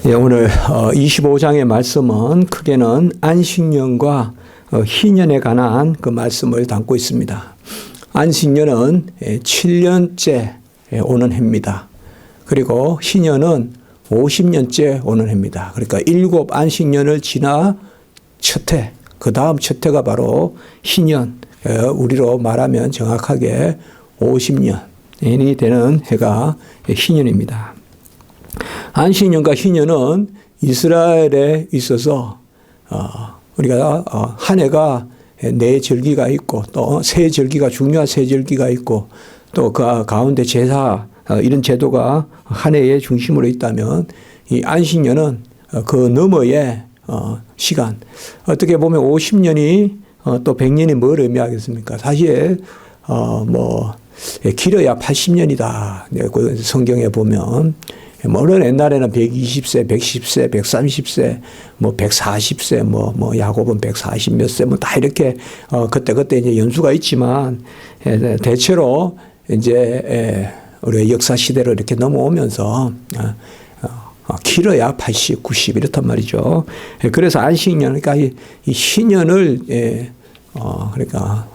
예, 오늘 25장의 말씀은 크게는 안식년과 희년에 관한 그 말씀을 담고 있습니다. 안식년은 7년째 오는 해입니다. 그리고 희년은 50년째 오는 해입니다. 그러니까 7 안식년을 지나 첫 해, 그 다음 첫 해가 바로 희년, 우리로 말하면 정확하게 50년이 되는 해가 희년입니다. 안식년과 희년은 이스라엘에 있어서 우리가 한 해가 네 절기가 있고 또 세 절기가 중요한 세 절기가 있고 또 그 가운데 제사 이런 제도가 한 해의 중심으로 있다면 이 안식년은 그 너머의 시간, 어떻게 보면 50년이 또 100년이 뭘 의미하겠습니까? 사실 길어야 80년이다. 성경에 보면 물론 옛날에는 120세, 110세, 130세, 140세, 야곱은 140 몇 세, 다 이렇게, 그때 이제 연수가 있지만, 대체로 이제, 우리가 역사 시대로 이렇게 넘어오면서, 길어야 80, 90 이렇단 말이죠. 그래서 안식년, 그러니까 이 희년을, 그러니까,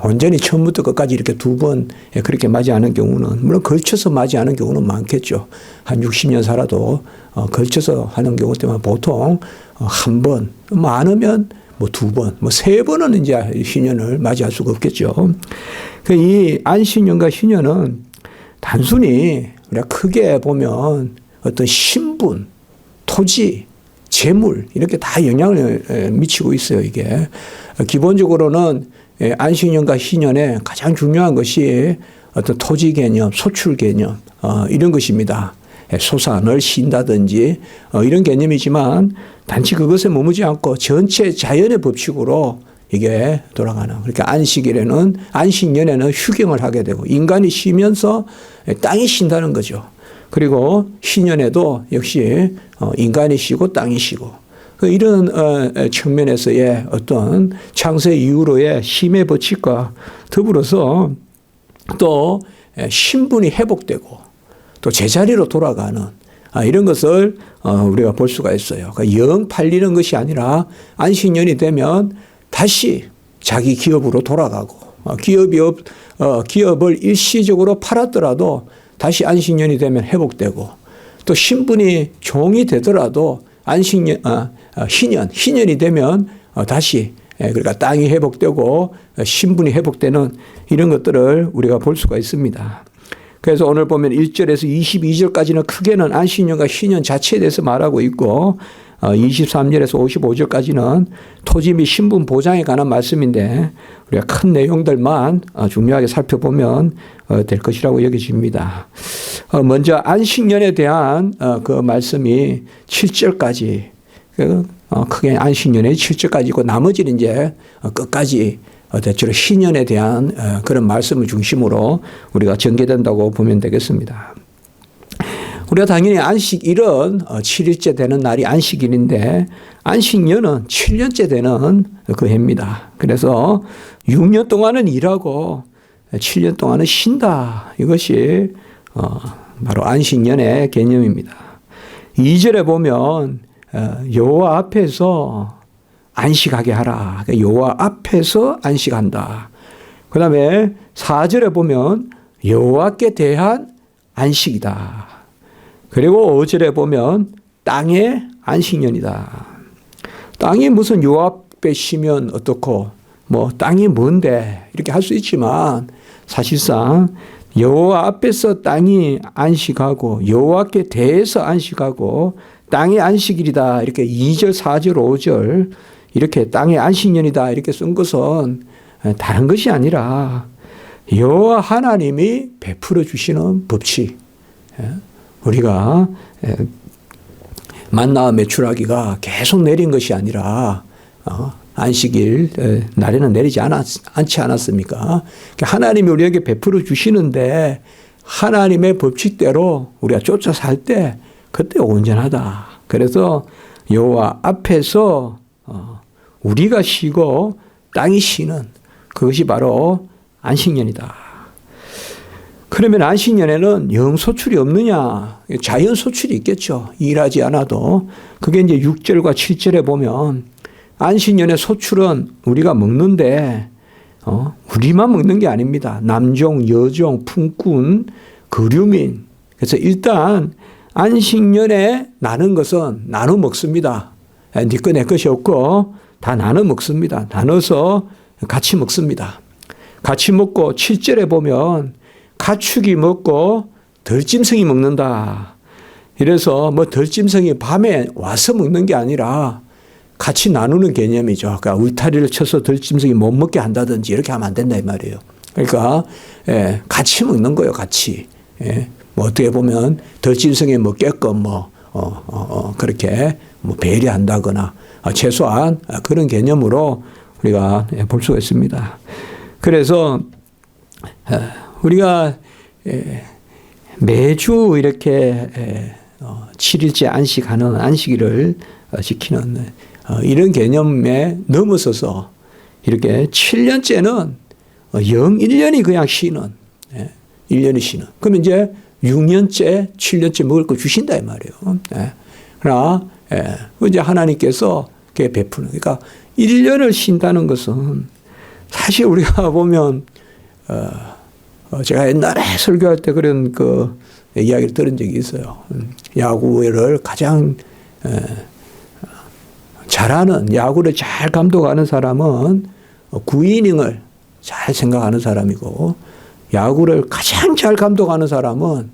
완전히 처음부터 끝까지 이렇게 두 번 그렇게 맞이하는 경우는, 물론 걸쳐서 맞이하는 경우는 많겠죠. 한 60년 살아도 걸쳐서 하는 경우 때문에 보통 한 번, 많으면 두 번, 세 번은 이제 희년을 맞이할 수가 없겠죠. 이 안식년과 희년은 단순히 우리가 크게 보면 어떤 신분, 토지, 재물, 이렇게 다 영향을 미치고 있어요, 이게. 기본적으로는 안식년과 희년에 가장 중요한 것이 어떤 토지 개념, 소출 개념, 이런 것입니다. 소산을 쉰다든지, 이런 개념이지만 단지 그것에 머무지 않고 전체 자연의 법칙으로 이게 돌아가는. 그러니까 안식년에는 휴경을 하게 되고, 인간이 쉬면서 땅이 쉰다는 거죠. 그리고 희년에도 역시 인간이 쉬고 땅이 쉬고, 이런 측면에서의 어떤 창세 이후로의 쉼의 법칙과 더불어서 또 신분이 회복되고 또 제자리로 돌아가는 이런 것을 우리가 볼 수가 있어요. 그러니까 영 팔리는 것이 아니라 안식년이 되면 다시 자기 기업으로 돌아가고, 기업을 일시적으로 팔았더라도 다시 안식년이 되면 회복되고, 또 신분이 종이 되더라도 희년이 되면 다시, 그러니까 땅이 회복되고 신분이 회복되는 이런 것들을 우리가 볼 수가 있습니다. 그래서 오늘 보면 1절에서 22절까지는 크게는 안식년과 희년 자체에 대해서 말하고 있고, 23절에서 55절까지는 토지 및 신분 보장에 관한 말씀인데, 우리가 큰 내용들만 중요하게 살펴보면 될 것이라고 여겨집니다. 먼저 안식년에 대한 그 말씀이 7절까지, 크게 안식년의 7절까지고, 나머지는 이제 끝까지 대체로 희년에 대한 그런 말씀을 중심으로 우리가 전개된다고 보면 되겠습니다. 우리가 당연히 안식일은 7일째 되는 날이 안식일인데, 안식년은 7년째 되는 그 해입니다. 그래서 6년 동안은 일하고 7년 동안은 쉰다. 이것이 바로 안식년의 개념입니다. 2절에 보면 여호와 앞에서 안식하게 하라. 여호와 앞에서 안식한다. 그 다음에 4절에 보면 여호와께 대한 안식이다. 그리고 5절에 보면 땅의 안식년이다. 땅이 무슨 여호와 앞에 쉬면 어떻고, 땅이 뭔데 이렇게 할 수 있지만, 사실상 여호와 앞에서 땅이 안식하고 여호와께 대해서 안식하고 땅의 안식일이다. 이렇게 2절, 4절, 5절 이렇게 땅의 안식년이다 이렇게 쓴 것은 다른 것이 아니라 여호와 하나님이 베풀어 주시는 법칙. 우리가 만나와 메추라기가 계속 내린 것이 아니라 안식일 날에는 내리지 않지 않았습니까? 하나님이 우리에게 베풀어 주시는데 하나님의 법칙대로 우리가 쫓아 살 때 그때 온전하다. 그래서 여호와 앞에서 우리가 쉬고 땅이 쉬는 그것이 바로 안식년이다. 그러면 안식년에는 영 소출이 없느냐? 자연 소출이 있겠죠. 일하지 않아도. 그게 이제 6절과 7절에 보면 안식년의 소출은 우리가 먹는데 우리만 먹는 게 아닙니다. 남종, 여종, 품꾼, 거류민. 그래서 일단 안식년에 나눈 것은 나눠 먹습니다. 네 거 내 것이 없고 다 나눠 먹습니다. 나눠서 같이 먹습니다. 같이 먹고 7절에 보면 가축이 먹고 덜짐승이 먹는다. 이래서 뭐 덜짐승이 밤에 와서 먹는 게 아니라 같이 나누는 개념이죠. 그러니까 울타리를 쳐서 덜짐승이 못 먹게 한다든지 이렇게 하면 안 된다 이 말이에요. 그러니까 같이 먹는 거예요. 같이. 뭐 어떻게 보면 덜짐승이 먹게끔 그렇게 뭐 배려한다거나 최소한 그런 개념으로 우리가 볼 수가 있습니다. 그래서 우리가 매주 이렇게 7일째 안식하는 안식일을 지키는 이런 개념에 넘어서서 이렇게 7년째는 1년이 그냥 쉬는 1년이 쉬는. 그러면 이제 6년째 7년째 먹을 거 주신다 이 말이에요. 그러나 이제 하나님께서 그게 베푸는. 그러니까 1년을 쉰다는 것은 사실 우리가 보면 제가 옛날에 설교할 때 그런 그 이야기를 들은 적이 있어요. 야구를 가장 잘하는, 야구를 잘 감독하는 사람은 9이닝을 잘 생각하는 사람이고, 야구를 가장 잘 감독하는 사람은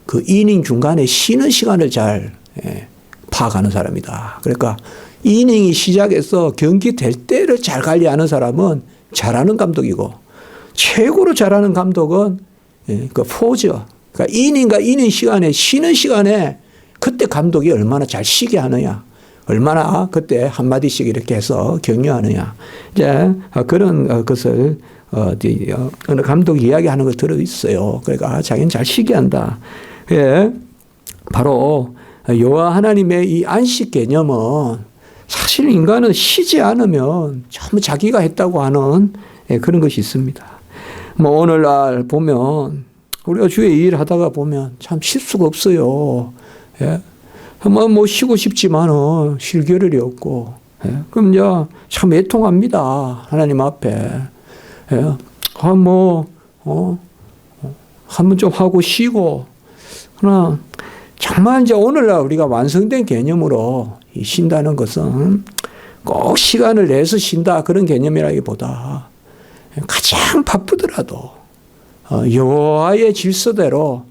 그 이닝 중간에 쉬는 시간을 잘 파악하는 사람이다. 그러니까 이닝이 시작해서 경기 될 때를 잘 관리하는 사람은 잘하는 감독이고, 최고로 잘하는 감독은 그 포저, 그러니까 이닝과 이닝 시간에 쉬는 시간에 그때 감독이 얼마나 잘 쉬게 하느냐, 얼마나 그때 한마디씩 이렇게 해서 격려하느냐. 이제 그런 것을 어느 감독이 이야기하는 걸 들어있어요. 그러니까 자기는 잘 쉬게 한다. 예, 바로 여호와 하나님의 이 안식 개념은 사실 인간은 쉬지 않으면 전부 자기가 했다고 하는 그런 것이 있습니다. 뭐 오늘날 보면 우리가 주에 일 하다가 보면 참 쉴 수가 없어요. 예. 뭐 쉬고 싶지만은 쉴 겨를이 없고, 예. 그럼 이제 참 애통합니다. 하나님 앞에. 예. 한번 좀 하고 쉬고. 그러나 정말 이제 오늘날 우리가 완성된 개념으로 쉰다는 것은 꼭 시간을 내서 쉰다 그런 개념이라기보다 가장 바쁘더라도 여호와의 질서대로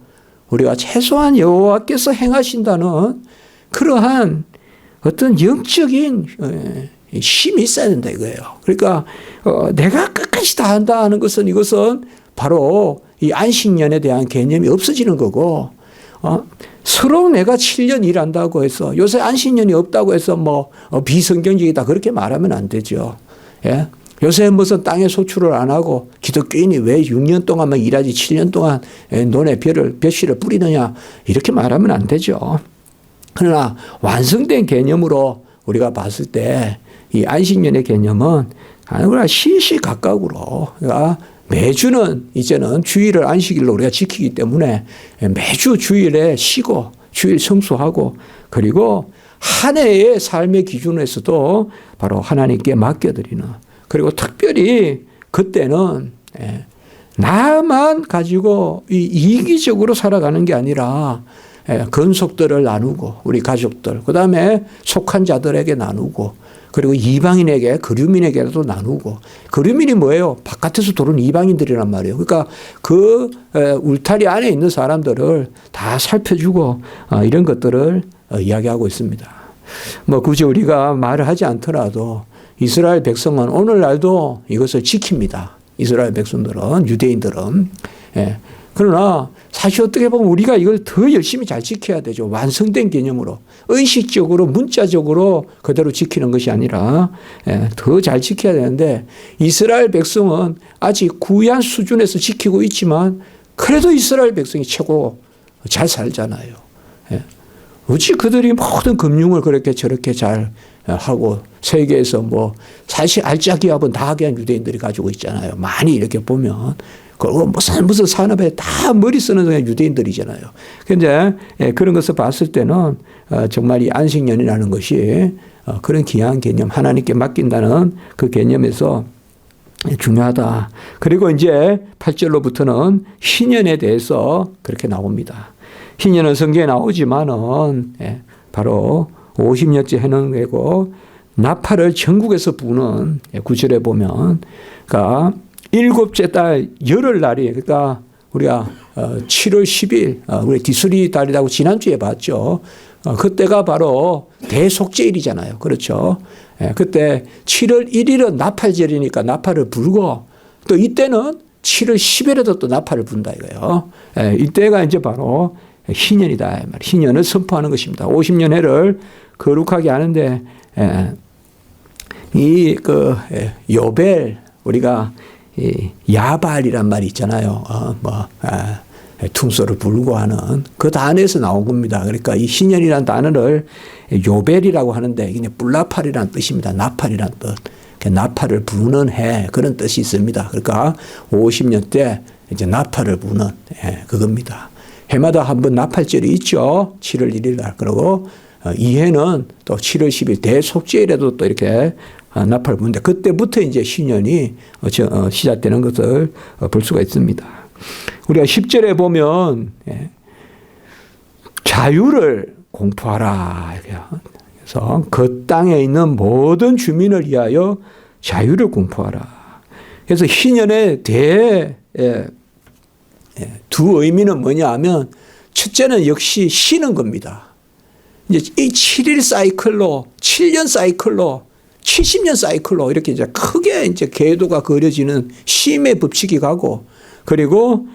우리가 최소한 여호와께서 행하신다는 그러한 어떤 영적인 쉼이 있어야 된다 이거예요. 그러니까 내가 끝까지 다 한다 하는 것은 이것은 바로 이 안식년에 대한 개념이 없어지는 거고, 서로 내가 7년 일한다고 해서 요새 안식년이 없다고 해서 뭐 비성경적이다 그렇게 말하면 안 되죠. 예? 요새 무슨 땅에 소출을 안 하고 기독교인이 왜 6년 동안만 일하지 7년 동안 논에 벼씨를 뿌리느냐 이렇게 말하면 안 되죠. 그러나 완성된 개념으로 우리가 봤을 때 이 안식년의 개념은 우리가 시시각각으로 그러니까 매주는 이제는 주일을 안식일로 우리가 지키기 때문에 매주 주일에 쉬고 주일 성수하고 그리고 한 해의 삶의 기준에서도 바로 하나님께 맡겨드리는, 그리고 특별히 그때는 나만 가지고 이기적으로 살아가는 게 아니라 건속들을 나누고 우리 가족들, 그 다음에 속한 자들에게 나누고, 그리고 이방인에게, 거류민에게도 나누고. 거류민이 뭐예요? 바깥에서 들어온 이방인들이란 말이에요. 그러니까 그 울타리 안에 있는 사람들을 다 살펴주고 이런 것들을 이야기하고 있습니다. 뭐 굳이 우리가 말을 하지 않더라도 이스라엘 백성은 오늘날도 이것을 지킵니다. 이스라엘 백성들은, 유대인들은. 그러나 사실 어떻게 보면 우리가 이걸 더 열심히 잘 지켜야 되죠. 완성된 개념으로. 의식적으로, 문자적으로 그대로 지키는 것이 아니라 더 잘 지켜야 되는데, 이스라엘 백성은 아직 구약 수준에서 지키고 있지만 그래도 이스라엘 백성이 최고 잘 살잖아요. 어찌 그들이 모든 금융을 그렇게 저렇게 잘 하고 세계에서 뭐 사실 알짜기업은 다 하게 한 유대인들이 가지고 있잖아요. 많이 이렇게 보면. 그리고 무슨 산업에 다 머리 쓰는 유대인들이잖아요. 그런데 그런 것을 봤을 때는 정말 이 안식년이라는 것이 그런 귀한 개념, 하나님께 맡긴다는 그 개념에서 중요하다. 그리고 이제 8절로부터는 희년에 대해서 그렇게 나옵니다. 희년은 성경에 나오지만은 바로 50년째 해는 거고 나팔을 전국에서 부는 9절에 보면 그러니까 일곱째 달 열흘날이 그러니까 우리가 7월 10일 우리 디수리 달이라고 지난주에 봤죠. 그때가 바로 대속죄일이잖아요. 그렇죠. 그때 7월 1일은 나팔절이니까 나팔을 불고 또 이때는 7월 10일에도 또 나팔을 분다 이거예요. 이때가 이제 바로 희년이다. 희년을 선포하는 것입니다. 50년 해를 거룩하게 하는데 이 요벨 우리가 야발이란 말이 있잖아요. 퉁소를 불고 하는 그 단어에서 나온 겁니다. 그러니까 이 희년이라는 단어를 요벨이라고 하는데 이게 뿔나팔이라는 뜻입니다. 나팔이라는 뜻. 나팔을 부는 해 그런 뜻이 있습니다. 그러니까 50년 때 이제 나팔을 부는 그겁니다. 해마다 한 번 나팔절이 있죠. 7월 1일 날. 그리고 이 해는 또 7월 10일 대속죄일에도 또 이렇게 나팔을 부는데 그때부터 이제 신년이 시작되는 것을 볼 수가 있습니다. 우리가 10절에 보면 자유를 공포하라. 그래서 그 땅에 있는 모든 주민을 위하여 자유를 공포하라. 그래서 희년의 두 의미는 뭐냐 하면 첫째는 역시 쉬는 겁니다. 이제 이 7일 사이클로 7년 사이클로 70년 사이클로 이렇게 이제 크게 이제 궤도가 그려지는 쉼의 법칙이 가고 그리고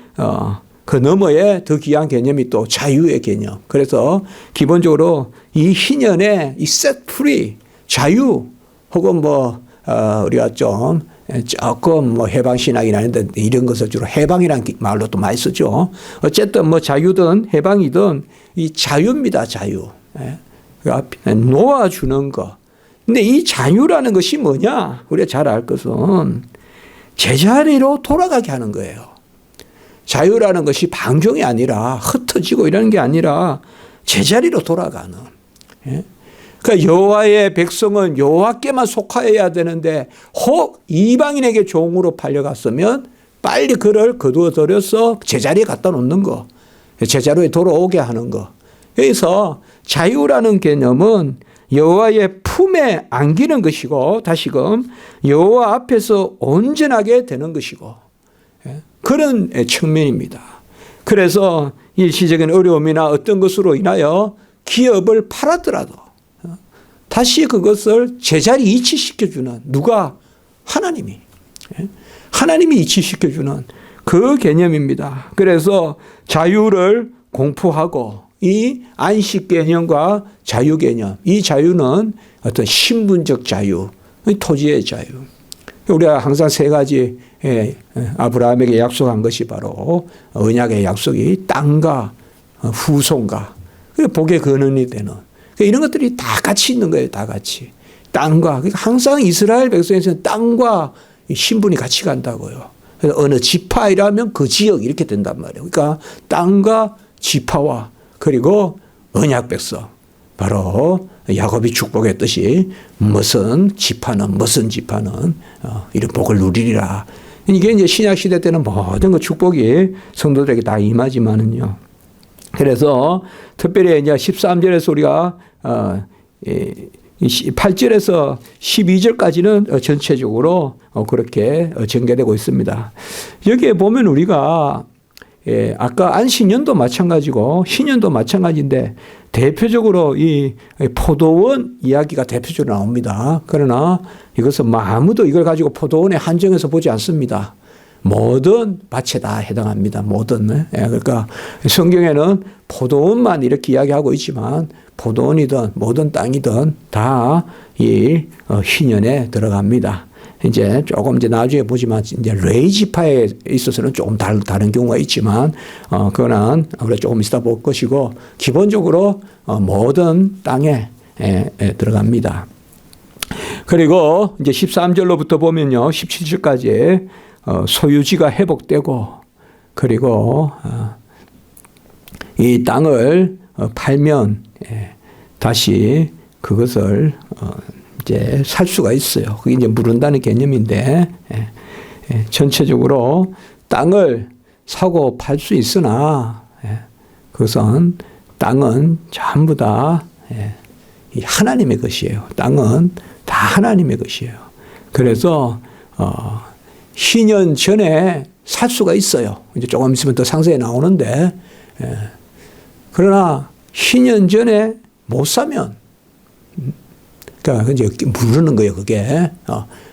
그 너머에 더 귀한 개념이 또 자유의 개념. 그래서 기본적으로 이 희년에 이 set free 자유 혹은 우리가 조금 해방신학이나 하는데 이런 것을 주로 해방이라는 말로 또 많이 쓰죠. 어쨌든 자유든 해방이든 이 자유입니다. 자유. 그러니까 놓아주는 거. 근데 이 자유라는 것이 뭐냐? 우리가 잘 알 것은 제자리로 돌아가게 하는 거예요. 자유라는 것이 방종이 아니라 흩어지고 이런 게 아니라 제자리로 돌아가는. 그러니까 여호와의 백성은 여호와께만 속하여야 되는데 혹 이방인에게 종으로 팔려갔으면 빨리 그를 거두어들여서 제자리에 갖다 놓는 거. 제자리에 돌아오게 하는 거. 그래서 자유라는 개념은 여호와의 품에 안기는 것이고 다시금 여호와 앞에서 온전하게 되는 것이고 그런 측면입니다. 그래서 일시적인 어려움이나 어떤 것으로 인하여 기업을 팔았더라도 다시 그것을 제자리 이치시켜주는 누가? 하나님이. 하나님이 이치시켜주는 그 개념입니다. 그래서 자유를 공포하고 이 안식 개념과 자유 개념, 이 자유는 어떤 신분적 자유, 토지의 자유. 우리가 항상 세 가지 아브라함에게 약속한 것이 바로 언약의 약속이 땅과 후손과 복의 근원이 되는 이런 것들이 다 같이 있는 거예요. 다 같이. 땅과 그러니까 항상 이스라엘 백성에서는 땅과 신분이 같이 간다고요. 그래서 어느 지파이라면 그 지역 이렇게 된단 말이에요. 그러니까 땅과 지파와 그리고 언약 백성 바로 야곱이 축복했듯이 무슨 지파는 이런 복을 누리리라. 이게 이제 신약 시대 때는 모든 그 축복이 성도들에게 다 임하지만은요. 그래서 특별히 이제 13절에서 우리가 8절에서 12절까지는 전체적으로 그렇게 전개되고 있습니다. 여기에 보면 우리가 아까 안식년도 마찬가지고 희년도 마찬가지인데 대표적으로 이 포도원 이야기가 대표적으로 나옵니다. 그러나 이것은 아무도 이걸 가지고 포도원에 한정해서 보지 않습니다. 모든 밭에 다 해당합니다. 모든. 그러니까 성경에는 포도원만 이렇게 이야기하고 있지만 포도원이든 모든 땅이든 다 이 희년에 들어갑니다. 이제 조금 이제 나중에 보지만 이제 레위 지파에 있어서는 조금 다른 경우가 있지만 그거는 우리가 조금 있다 볼 것이고 기본적으로 모든 땅에 들어갑니다. 그리고 이제 13절로부터 보면요, 17절까지 소유지가 회복되고 그리고 이 땅을 팔면 다시 그것을 이제 살 수가 있어요. 그게 이제 물은다는 개념인데 전체적으로 땅을 사고 팔 수 있으나 그것은 땅은 전부 다 하나님의 것이에요. 땅은 다 하나님의 것이에요. 그래서 희년 전에 살 수가 있어요. 이제 조금 있으면 더 상세히 나오는데 그러나 희년 전에 못 사면 그러니까 이제 부르는 거예요. 그게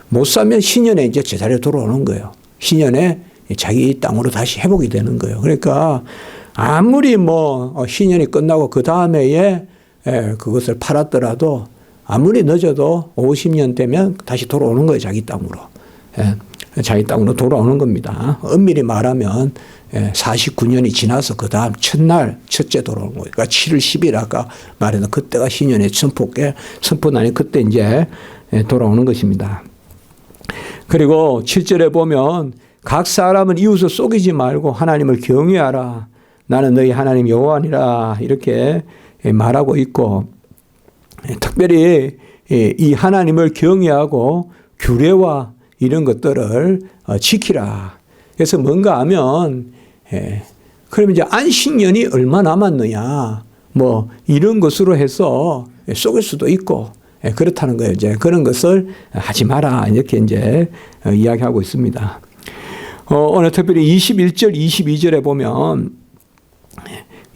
못 사면 신년에 이제 제자리에 돌아오는 거예요. 신년에 자기 땅으로 다시 회복이 되는 거예요. 그러니까 아무리 뭐 신년이 끝나고 그 다음에에 그것을 팔았더라도 아무리 늦어도 50년 되면 다시 돌아오는 거예요. 자기 땅으로. 자기 땅으로 돌아오는 겁니다. 엄밀히 말하면 49년이 지나서 그 다음 첫날 첫째 돌아오는 거예요. 그러니까 7월 10일 아까 말했던 그때가 신년의 선포난이 그때 이제 돌아오는 것입니다. 그리고 7절에 보면 각 사람은 이웃을 속이지 말고 하나님을 경외하라. 나는 너희 하나님 여호와니라 이렇게 말하고 있고 특별히 이 하나님을 경외하고 규례와 이런 것들을 지키라. 그래서 뭔가 하면 그러면 이제 안식년이 얼마 남았느냐 뭐 이런 것으로 해서 속일 수도 있고 그렇다는 거예요. 이제 그런 것을 하지 마라 이렇게 이제 이야기하고 있습니다. 오늘 특별히 21절 22절에 보면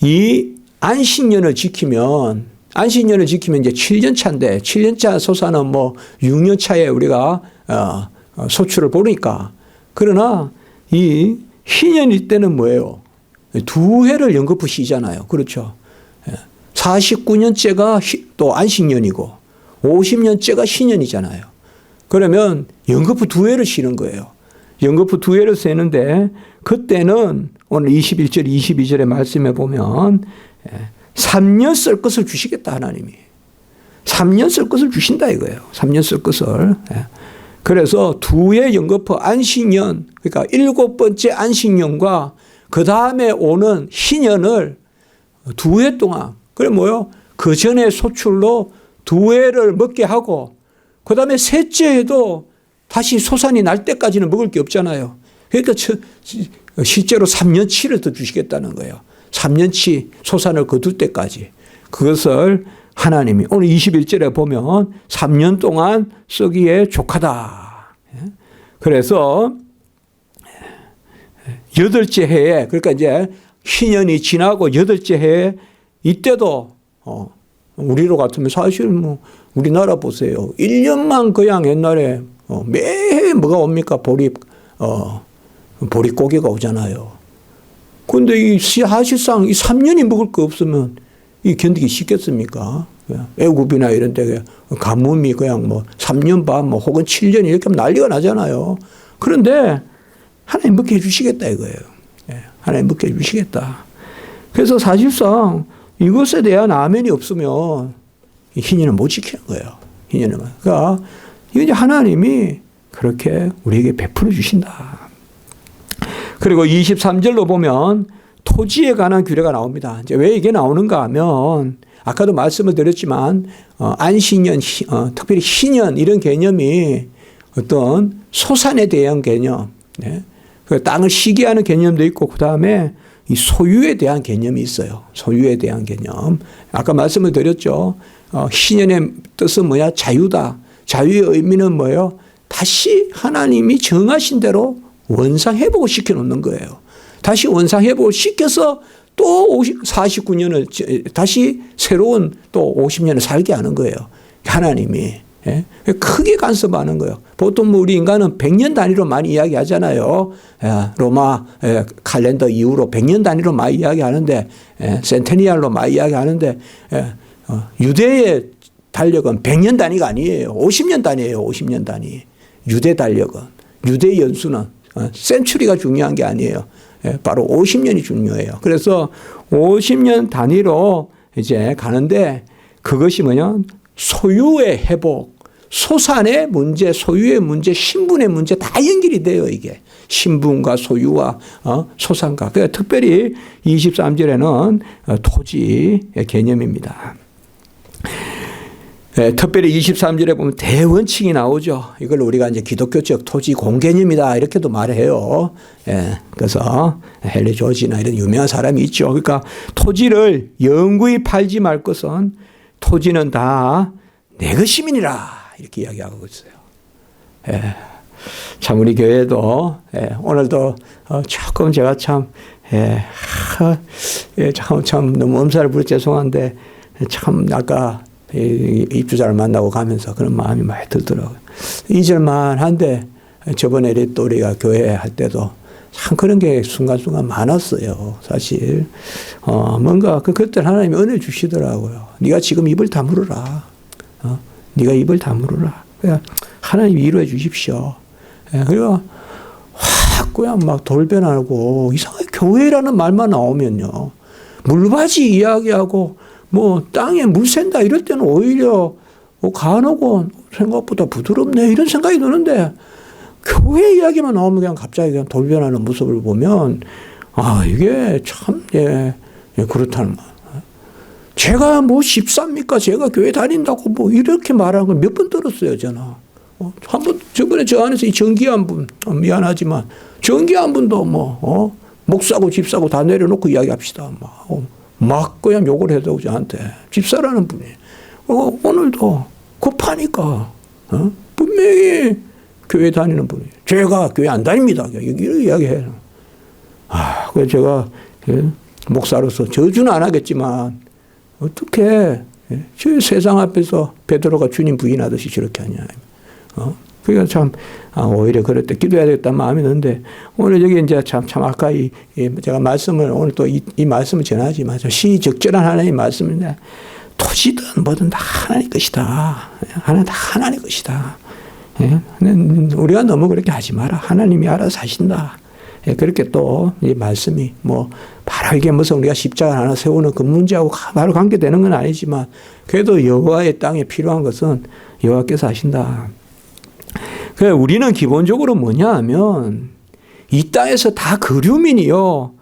이 안식년을 지키면 이제 7년 차인데 7년 차 소사는 뭐 6년 차에 우리가 소출을 보니까 그러나 이 희년일 때는 뭐예요? 두 해를 연거푸 쉬잖아요. 그렇죠. 49년째가 또 안식년이고 50년째가 희년이잖아요. 그러면 연거푸 두 해를 쉬는 거예요. 연거푸 두 해를 세는데 그때는 오늘 21절 22절의 말씀에 보면 3년 쓸 것을 주시겠다 하나님이. 3년 쓸 것을 주신다 이거예요. 3년 쓸 것을. 그래서 두 해 연거푸 안식년 그러니까 7번째 안식년과 그 다음에 오는 희년을 두 해 동안 그래 뭐요? 그 전에 소출로 두 해를 먹게 하고 그 다음에 셋째 해도 다시 소산이 날 때까지는 먹을 게 없잖아요. 그러니까 실제로 3년치를 더 주시겠다는 거예요. 3년치 소산을 거둘 때까지. 그것을 하나님이 오늘 21절에 보면 3년 동안 쓰기에 족하다. 그래서 8째 해에 그러니까 이제 희년이 지나고 8째 해에 이때도 우리로 같으면 사실 뭐 우리나라 보세요. 1년만 그냥 옛날에 매해 뭐가 옵니까? 보릿고기가 오잖아요. 그런데 이 사실상 이 3년이 먹을 거 없으면 이 견디기 쉽겠습니까? 애굽이나 이런 데 가뭄이 그냥 뭐 3년 반 뭐 혹은 7년 이렇게 하면 난리가 나잖아요. 그런데 하나님 먹게 해주시겠다 이거예요. 하나님 먹게 해주시겠다. 그래서 사실상 이것에 대한 아멘이 없으면 희년은 못 지키는 거예요. 희년은. 그러니까 이게 하나님이 그렇게 우리에게 베풀어 주신다. 그리고 23절로 보면 토지에 관한 규례가 나옵니다. 이제 왜 이게 나오는가 하면 아까도 말씀을 드렸지만 안식년, 특별히 희년 이런 개념이 어떤 소산에 대한 개념, 그 땅을 쉬게 하는 개념도 있고 그 다음에 이 소유에 대한 개념이 있어요. 소유에 대한 개념. 아까 말씀을 드렸죠. 희년의 뜻은 뭐야? 자유다. 자유의 의미는 뭐예요? 다시 하나님이 정하신 대로 원상회복을 시켜놓는 거예요. 다시 원상회복을 시켜서 또 49년을 다시 새로운 또 50년을 살게 하는 거예요. 하나님이. 크게 간섭하는 거예요. 보통 우리 인간은 100년 단위로 많이 이야기하잖아요. 로마 칼렌더 이후로 100년 단위로 많이 이야기하는데 센테니알로 많이 이야기하는데 유대의 달력은 100년 단위가 아니에요. 50년 단위예요. 50년 단위. 유대 달력은, 유대 연수는 센츄리가 중요한 게 아니에요. 바로 50년이 중요해요. 그래서 50년 단위로 이제 가는데 그것이 뭐냐? 소유의 회복, 소산의 문제, 소유의 문제, 신분의 문제 다 연결이 돼요, 이게. 신분과 소유와 소산과. 그러니까 특별히 23절에는 토지의 개념입니다. 특별히 23절에 보면 대원칙이 나오죠. 이걸 우리가 이제 기독교적 토지 공개념이다 이렇게도 말해요. 그래서 헨리 조지나 이런 유명한 사람이 있죠. 그러니까 토지를 영구히 팔지 말 것은 토지는 다 내 것임이니라 이렇게 이야기하고 있어요. 참 우리 교회도 오늘도 조금 제가 참 너무 엄살을 부려 죄송한데 참 아까 입주자를 만나고 가면서 그런 마음이 많이 들더라고요. 잊을만 한데 저번에 또 우리가 교회 할 때도 참 그런 게 순간순간 많았어요. 사실 뭔가 그때 하나님이 은혜 주시더라고요. 네가 지금 입을 다물어라. 네가 입을 다물어라. 그냥 하나님이 이루어 주십시오. 그리고 확 그냥 막 돌변하고 이상하게 교회라는 말만 나오면요. 물바지 이야기하고 뭐 땅에 물 샌다 이럴 때는 오히려 간하고 생각보다 부드럽네 이런 생각이 드는데 교회 이야기만 나오면 그냥 갑자기 그냥 돌변하는 모습을 보면 이게 참 그렇다는 말. 제가 뭐 집사입니까? 제가 교회 다닌다고 뭐 이렇게 말하는 걸 몇 번 들었어요, 저는. 한번 저번에 저 안에서 이 정기한 분 미안하지만 정기한 분도 목사고 집사고 다 내려놓고 이야기합시다. 막 그냥 욕을 해도 저한테 집사라는 분이 오늘도 급하니까 분명히 교회 다니는 분이 제가 교회 안 다닙니다. 이렇게 이야기해요. 그래서 제가 목사로서 저주는 안 하겠지만 어떻게 저 세상 앞에서 베드로가 주님 부인하듯이 저렇게 하냐. 그러니까 참 오히려 그럴 때 기도해야 되겠다는 마음이 드는데 오늘 여기 이제 참 아까 제가 말씀을 오늘 또 이 말씀을 전하지만 시적절한 하나님 말씀인데 토지든 뭐든 다 하나님 것이다. 하나님 다 하나님 것이다. 우리가 너무 그렇게 하지 마라. 하나님이 알아서 하신다. 그렇게 또 이 말씀이 바로 이게 무슨 우리가 십자가 하나 세우는 그 문제하고 바로 관계되는 건 아니지만 그래도 여호와의 땅에 필요한 것은 여호와께서 하신다. 그래서 우리는 기본적으로 뭐냐 하면 이 땅에서 다 그류민이요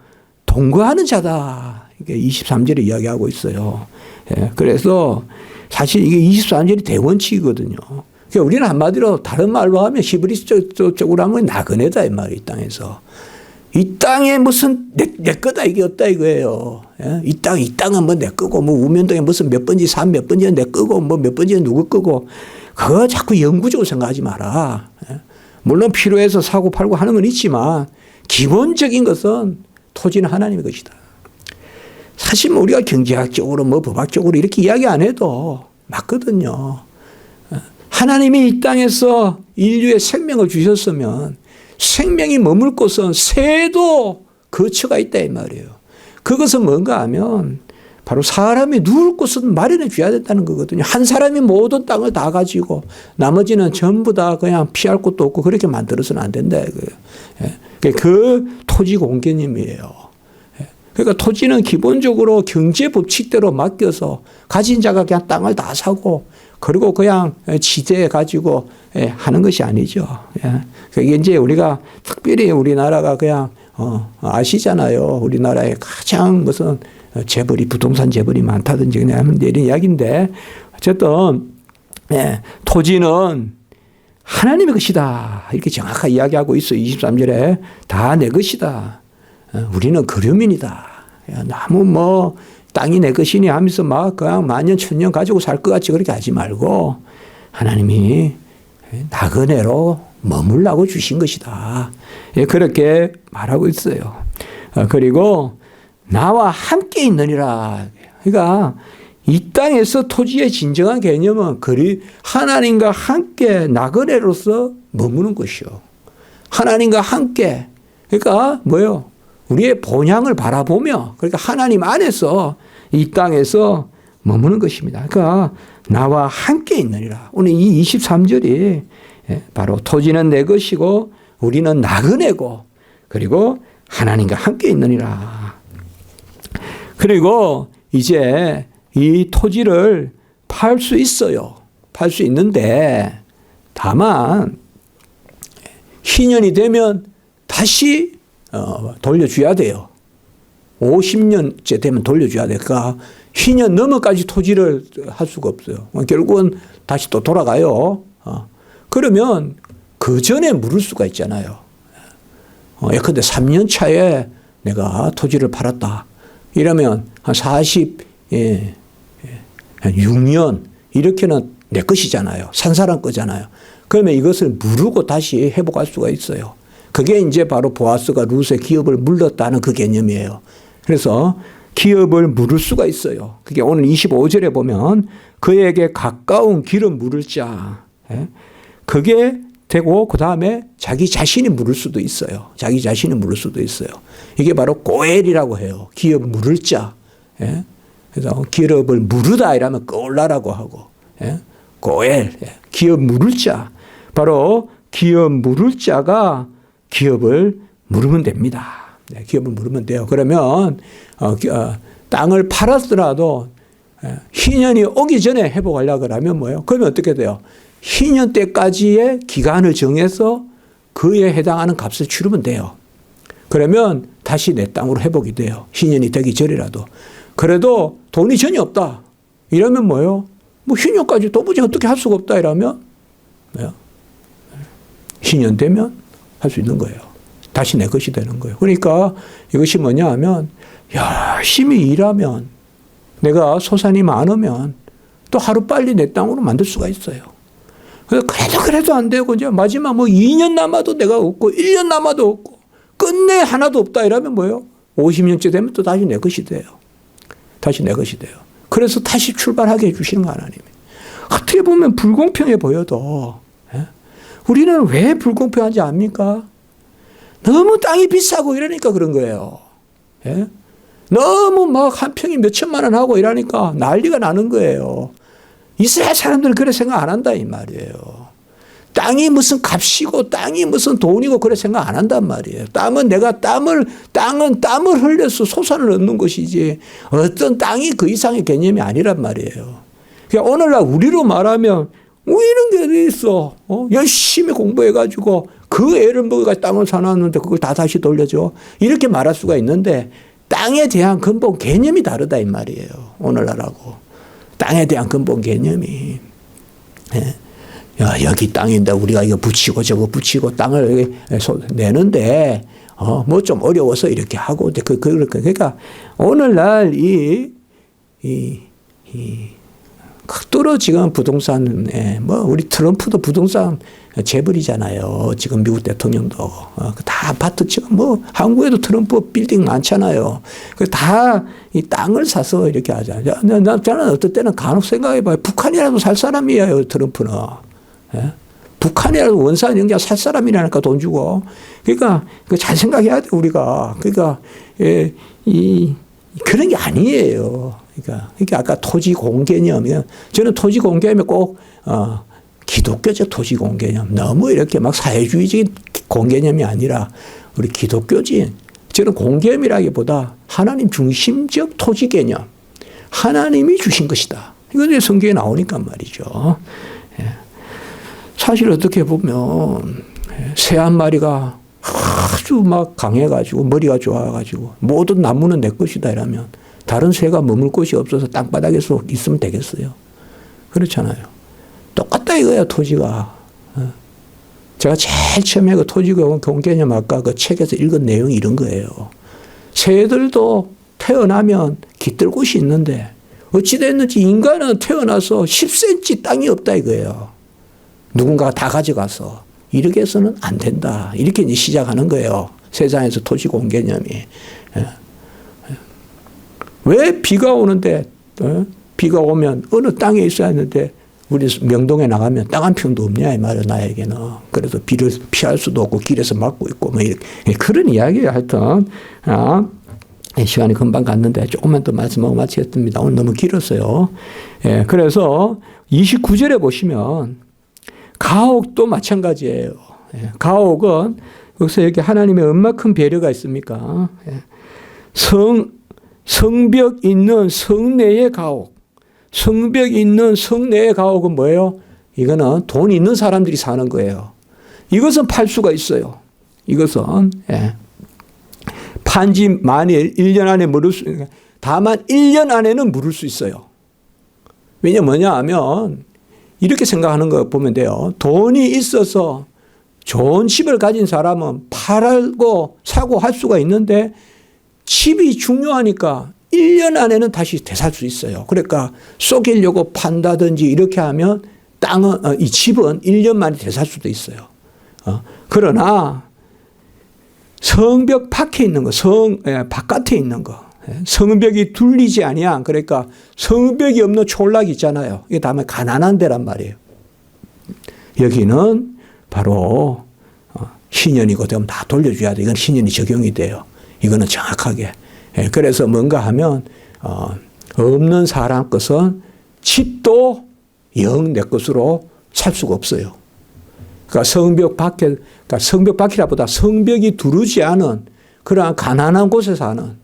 동거하는 자다. 이게 23절에 이야기하고 있어요. 그래서 사실 이게 23절이 대원칙이거든요. 그러니까 우리는 한마디로 다른 말로 하면 히브리스 쪽으로 하면 나그네다 이 말이에요. 이 땅에서. 이 땅에 무슨 내 거다 이게 없다 이거예요. 이 땅은 뭐 내 거고 뭐 우면동에 무슨 몇 번지 산 몇 번지는 내 거고 뭐 몇 번지는 누구 거고 그거 자꾸 영구적으로 생각하지 마라. 물론 필요해서 사고 팔고 하는 건 있지만 기본적인 것은 토지는 하나님의 것이다. 사실 우리가 경제학적으로 법학적으로 이렇게 이야기 안 해도 맞거든요. 하나님이 이 땅에서 인류의 생명을 주셨으면 생명이 머물 곳은 새도 거처가 있다 이 말이에요. 그것은 뭔가 하면 바로 사람이 누울 곳은 마련해 줘야 된다는 거거든요. 한 사람이 모든 땅을 다 가지고 나머지는 전부 다 그냥 피할 곳도 없고 그렇게 만들어서는 안 된다 이거예요. 그 토지 공개념이에요. 그러니까 토지는 기본적으로 경제 법칙대로 맡겨서 가진 자가 그냥 땅을 다 사고 그리고 그냥 지대에 가지고 하는 것이 아니죠. 그게 이제 우리가 특별히 우리나라가 그냥 아시잖아요. 우리나라에 가장 무슨 재벌이 부동산 재벌이 많다든지 그냥 이런 이야기인데 어쨌든 토지는 하나님의 것이다. 이렇게 정확하게 이야기하고 있어요. 23절에 다 내 것이다. 우리는 거류민이다. 너무 땅이 내 것이니 하면서 막 그냥 만년 천년 가지고 살 것 같이 그렇게 하지 말고 하나님이 나그네로 머물라고 주신 것이다. 그렇게 말하고 있어요. 그리고 나와 함께 있느니라. 그러니까 이 땅에서 토지의 진정한 개념은 하나님과 함께 나그네로서 머무는 것이요. 하나님과 함께. 그러니까 뭐예요? 우리의 본향을 바라보며 그러니까 하나님 안에서 이 땅에서 머무는 것입니다. 그러니까 나와 함께 있느니라. 오늘 이 23절이 바로 토지는 내 것이고 우리는 나그네고 그리고 하나님과 함께 있느니라. 그리고 이제 이 토지를 팔 수 있어요. 팔 수 있는데 다만 희년이 되면 다시 돌려줘야 돼요. 50년째 되면 돌려줘야 되니까 희년 넘어까지 토지를 할 수가 없어요. 결국은 다시 또 돌아가요. 그러면 그 전에 물을 수가 있잖아요. 예컨대 3년 차에 내가 토지를 팔았다. 이러면 한 46년 이렇게는 내 것이잖아요. 산 사람 거잖아요. 그러면 이것을 물고 다시 회복할 수가 있어요. 그게 이제 바로 보아스가 룻의 기업을 물렀다는 그 개념이에요. 그래서 기업을 물을 수가 있어요. 그게 오늘 25절에 보면 그에게 가까운 길을 물을 자. 그게 되고 그 다음에 자기 자신이 물을 수도 있어요. 자기 자신이 물을 수도 있어요. 이게 바로 고엘이라고 해요. 기업 물을 자. 그래서 기업을 무르다 이러면 꺼올라라고 하고 고엘 기업 물을 자. 바로 기업 물을 자가 기업을 물으면 됩니다. 기업을 물으면 돼요. 그러면 땅을 팔았더라도 희년이 오기 전에 회복하려고 하면 뭐예요? 그러면 어떻게 돼요? 희년 때까지의 기간을 정해서 그에 해당하는 값을 치르면 돼요. 그러면 다시 내 땅으로 회복이 돼요. 희년이 되기 전이라도. 그래도 돈이 전혀 없다. 이러면 뭐예요? 뭐 희년까지 도무지 어떻게 할 수가 없다 이러면 뭐예요? 희년 되면 할 수 있는 거예요. 다시 내 것이 되는 거예요. 그러니까 이것이 뭐냐 하면 열심히 일하면 내가 소산이 많으면 또 하루빨리 내 땅으로 만들 수가 있어요. 그래도 안 되고 이제 마지막 뭐 2년 남아도 내가 없고 1년 남아도 없고 끝내 하나도 없다 이러면 뭐예요? 50년째 되면 또 다시 내 것이 돼요. 다시 내 것이 돼요. 그래서 다시 출발하게 해주시는 거 하나님이. 어떻게 보면 불공평해 보여도 우리는 왜 불공평한지 압니까? 너무 땅이 비싸고 이러니까 그런 거예요. 너무 막 한 평이 몇 천만 원 하고 이러니까 난리가 나는 거예요. 이스라엘 사람들은 그래 생각 안 한다 이 말이에요. 땅이 무슨 값이고 땅이 무슨 돈이고 그래 생각 안 한단 말이에요. 땅은 땀을 흘려서 소산을 얻는 것이지 어떤 땅이 그 이상의 개념이 아니란 말이에요. 그러니까 오늘날 우리로 말하면 뭐 이런 게 어디 있어. 열심히 공부해가지고 그 애를 먹어가지고 땅을 사놨는데 그걸 다 다시 돌려줘. 이렇게 말할 수가 있는데 땅에 대한 근본 개념이 다르다 이 말이에요. 오늘날하고. 땅에 대한 근본 개념이. 여기 땅인데 우리가 이거 붙이고 저거 붙이고 땅을 내는데 뭐 좀 어려워서 이렇게 하고 그러니까 오늘날 극도로 지금 부동산에 뭐 우리 트럼프도 부동산 재벌이잖아요. 지금 미국 대통령도 다 아파트 지금 뭐 한국에도 트럼프 빌딩 많잖아요. 다 이 땅을 사서 이렇게 하잖아요. 저는 어떨 때는 간혹 생각해봐요. 북한이라도 살 사람이에요. 트럼프는. 북한이라도 원산 영장 살 사람이라니까 돈 주고. 그러니까 잘 생각해야 돼 우리가. 그러니까 그런 게 아니에요. 그러니까 아까 토지 공개념. 저는 토지 공개념이 꼭 기독교적 토지 공개념. 너무 이렇게 막 사회주의적인 공개념이 아니라 우리 기독교진. 저는 공개념이라기보다 하나님 중심적 토지 개념. 하나님이 주신 것이다. 이건 성경에 나오니까 말이죠. 사실 어떻게 보면 새 한 마리가 아주 막 강해가지고 머리가 좋아가지고 모든 나무는 내 것이다 이러면 다른 새가 머물 곳이 없어서 땅바닥에서 있으면 되겠어요. 그렇잖아요. 똑같다 이거야 토지가. 제가 제일 처음에 그 토지 공개념 아까 그 책에서 읽은 내용이 이런 거예요. 새들도 태어나면 깃들 곳이 있는데 어찌됐는지 인간은 태어나서 10cm 땅이 없다 이거예요. 누군가가 다 가져가서 이렇게 해서는 안 된다. 이렇게 이제 시작하는 거예요. 세상에서 토지 공개념이. 왜 비가 오는데 비가 오면 어느 땅에 있어야 하는데 우리 명동에 나가면 땅 한 평도 없냐 이 말이야 나에게는. 그래서 비를 피할 수도 없고 길에서 맞고 있고 뭐 이렇게 그런 이야기예요. 하여튼 시간이 금방 갔는데 조금만 더 말씀하고 마치겠습니다. 오늘 너무 길었어요. 그래서 29절에 보시면 가옥도 마찬가지예요. 가옥은 여기서 이렇게 하나님의 얼마큼 배려가 있습니까? 성벽 있는 성내의 가옥. 성벽 있는 성내의 가옥은 뭐예요? 이거는 돈 있는 사람들이 사는 거예요. 이것은 팔 수가 있어요. 이것은 판지 만일 1년 안에 물을 수, 다만 1년 안에는 물을 수 있어요. 왜냐 뭐냐 하면 이렇게 생각하는 거 보면 돼요. 돈이 있어서 좋은 집을 가진 사람은 팔고 사고 할 수가 있는데 집이 중요하니까 1년 안에는 다시 되살 수 있어요. 그러니까 쏘기려고 판다든지 이렇게 하면 땅은, 이 집은 1년 만에 되살 수도 있어요. 그러나 성벽 밖에 있는 거, 바깥에 있는 거, 성벽이 둘리지 아니한, 그러니까 성벽이 없는 촌락이 있잖아요. 이게 다음에 가난한 데란 말이에요. 여기는 바로 신년이고 되면 다 돌려줘야 돼. 이건 신년이 적용이 돼요. 이거는 정확하게. 그래서 뭔가 하면 없는 사람 것은 집도 영 내 것으로 살 수가 없어요. 그러니까 성벽 밖이라보다 성벽이 두르지 않은 그러한 가난한 곳에 사는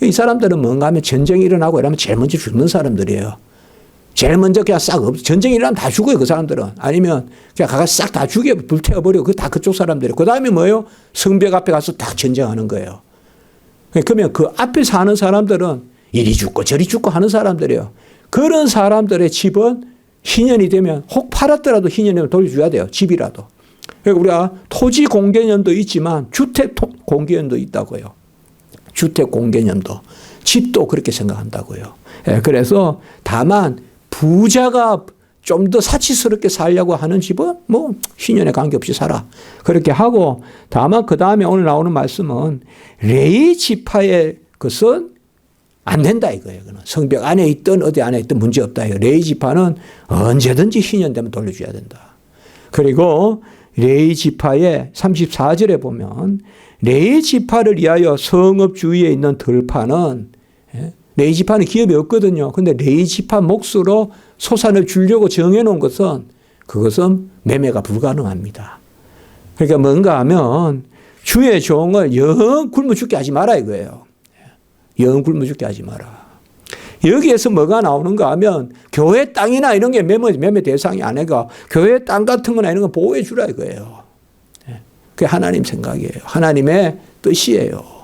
이 사람들은 뭔가 하면 전쟁이 일어나고 이러면 제일 먼저 죽는 사람들이에요. 제일 먼저 그냥 전쟁이 일어나면 다 죽어요, 그 사람들은. 아니면 그냥 가서 싹 다 죽여, 불태워버리고 그 다 그쪽 사람들이에요. 그 다음에 뭐예요? 성벽 앞에 가서 딱 전쟁하는 거예요. 그러면 그 앞에 사는 사람들은 이리 죽고 저리 죽고 하는 사람들이에요. 그런 사람들의 집은 희년이 되면 혹 팔았더라도 희년이면 돌려줘야 돼요. 집이라도. 그러니까 우리가 토지 공개년도 있지만 주택 공개년도 있다고요. 주택 공개년도. 집도 그렇게 생각한다고요. 그래서 다만 부자가 좀 더 사치스럽게 살려고 하는 집은 뭐 희년에 관계없이 살아. 그렇게 하고 다만 그 다음에 오늘 나오는 말씀은 레위 지파의 것은 안 된다 이거예요. 성벽 안에 있든 어디 안에 있든 문제없다. 레위 지파는 언제든지 희년 되면 돌려줘야 된다. 그리고 레위 지파의 34절에 보면 레위 지파를 위하여 성읍 주위에 있는 들판은 레위 지파는 기업이 없거든요. 그런데 레위 지파 몫으로 소산을 주려고 정해놓은 것은 그것은 매매가 불가능합니다. 그러니까 뭔가 하면 주의 종을 영 굶어 죽게 하지 마라 이거예요. 영 굶어 죽게 하지 마라. 여기에서 뭐가 나오는가 하면 교회 땅이나 이런 게 매매 대상이 아니고 교회 땅 같은 거나 이런 거 보호해 주라 이거예요. 그게 하나님 생각이에요. 하나님의 뜻이에요.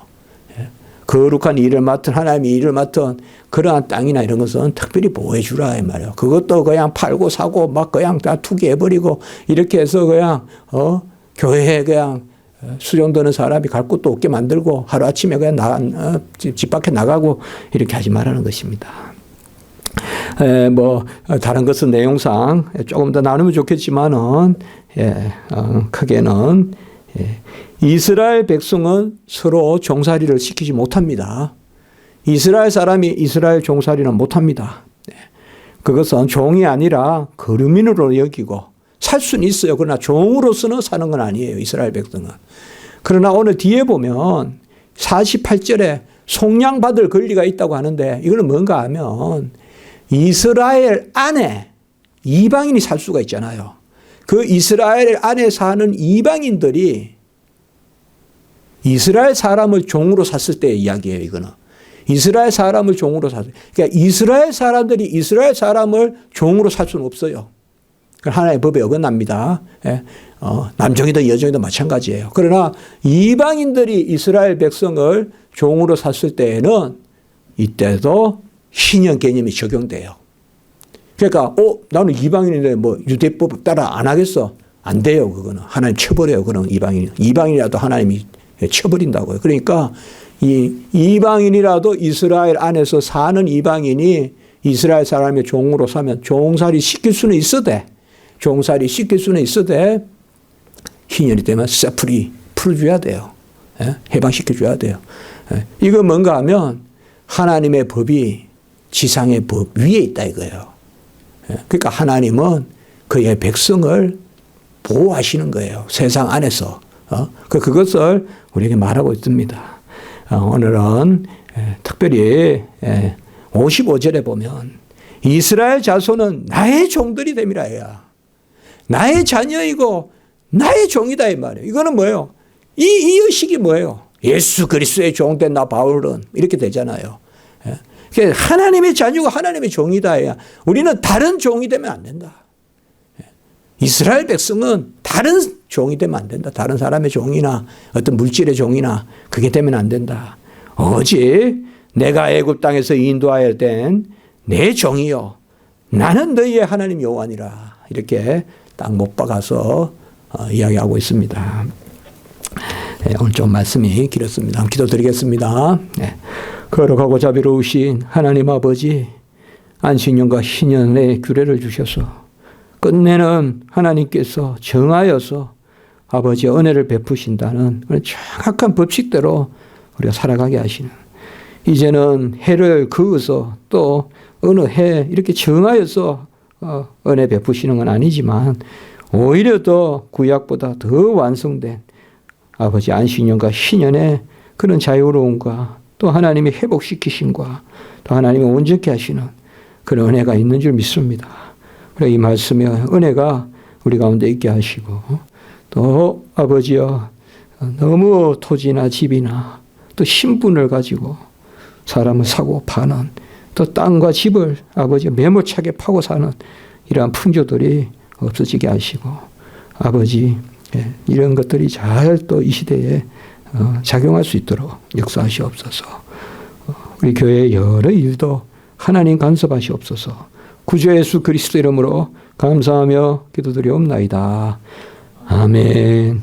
거룩한 일을 맡은 하나님이 일을 맡은 그러한 땅이나 이런 것은 특별히 보호해 주라 이 말이에요. 그것도 그냥 팔고 사고 막 그냥 다 투기해버리고 이렇게 해서 그냥 교회에 그냥 수종드는 사람이 갈 곳도 없게 만들고 하루아침에 그냥 집 밖에 나가고 이렇게 하지 말라는 것입니다. 뭐 다른 것은 내용상 조금 더 나누면 좋겠지만은 크게는 이스라엘 백성은 서로 종살이를 시키지 못합니다. 이스라엘 사람이 이스라엘 종살이는 못합니다. 그것은 종이 아니라 거류민으로 여기고 살 수는 있어요. 그러나 종으로서는 사는 건 아니에요. 이스라엘 백성은. 그러나 오늘 뒤에 보면 48절에 속량받을 권리가 있다고 하는데 이거는 뭔가 하면 이스라엘 안에 이방인이 살 수가 있잖아요. 그 이스라엘 안에 사는 이방인들이 이스라엘 사람을 종으로 샀을 때의 이야기예요. 이거는. 이스라엘 사람을 종으로 샀어요. 그러니까 이스라엘 사람들이 이스라엘 사람을 종으로 살 수는 없어요. 하나님의 법에 어긋납니다. 남종이든 여종이든 마찬가지예요. 그러나 이방인들이 이스라엘 백성을 종으로 샀을 때에는 이때도 신형 개념이 적용돼요. 그러니까 나는 이방인인데 뭐 유대법 따라 안 하겠어. 안 돼요. 그거는. 하나님 쳐버려요. 그런 이방인이라도 하나님이 쳐버린다고요. 그러니까 이 이방인이라도 이스라엘 안에서 사는 이방인이 이스라엘 사람의 종으로 사면 종살이 시킬 수는 있어대. 종살이 시킬 수는 있어대. 희년이 되면 세풀이 풀어줘야 돼요. 해방시켜줘야 돼요. 이거 뭔가 하면 하나님의 법이 지상의 법 위에 있다 이거예요. 그러니까 하나님은 그의 백성을 보호하시는 거예요. 세상 안에서. 그것을 우리에게 말하고 있습니다. 오늘은 특별히 55절에 보면 이스라엘 자손은 나의 종들이 됨이라 해요. 나의 자녀이고 나의 종이다 이 말이에요. 이거는 뭐예요? 이 의식이 뭐예요? 예수 그리스도의 종된 나 바울은 이렇게 되잖아요. 그러니까 하나님의 자녀고 하나님의 종이다. 우리는 다른 종이 되면 안 된다. 이스라엘 백성은 다른 종이 되면 안 된다. 다른 사람의 종이나 어떤 물질의 종이나 그게 되면 안 된다. 오직 내가 애굽 땅에서 인도하여 된 내 종이요 나는 너희의 하나님 여호와니라. 이렇게 딱 못 박아서 이야기하고 있습니다. 오늘 좀 말씀이 길었습니다. 기도드리겠습니다. 거룩하고 자비로우신 하나님 아버지, 안식년과 희년의 규례를 주셔서 끝내는 하나님께서 정하여서 아버지의 은혜를 베푸신다는 그런 정확한 법칙대로 우리가 살아가게 하시는, 이제는 해를 그어서 또 어느 해 이렇게 정하여서 은혜 베푸시는 건 아니지만 오히려 더 구약보다 더 완성된 아버지 안식년과 희년의 그런 자유로움과 또 하나님이 회복시키심과 또 하나님이 온전케 하시는 그런 은혜가 있는 줄 믿습니다. 그래 이 말씀에 은혜가 우리 가운데 있게 하시고, 또 아버지여 너무 토지나 집이나 또 신분을 가지고 사람을 사고 파는, 또 땅과 집을 아버지 매몰차게 파고 사는 이러한 풍조들이 없어지게 하시고, 아버지 이런 것들이 잘 또 이 시대에 작용할 수 있도록 역사하시옵소서. 우리 교회의 여러 일도 하나님 간섭하시옵소서. 구주 예수 그리스도 이름으로 감사하며 기도드리옵나이다. 아멘.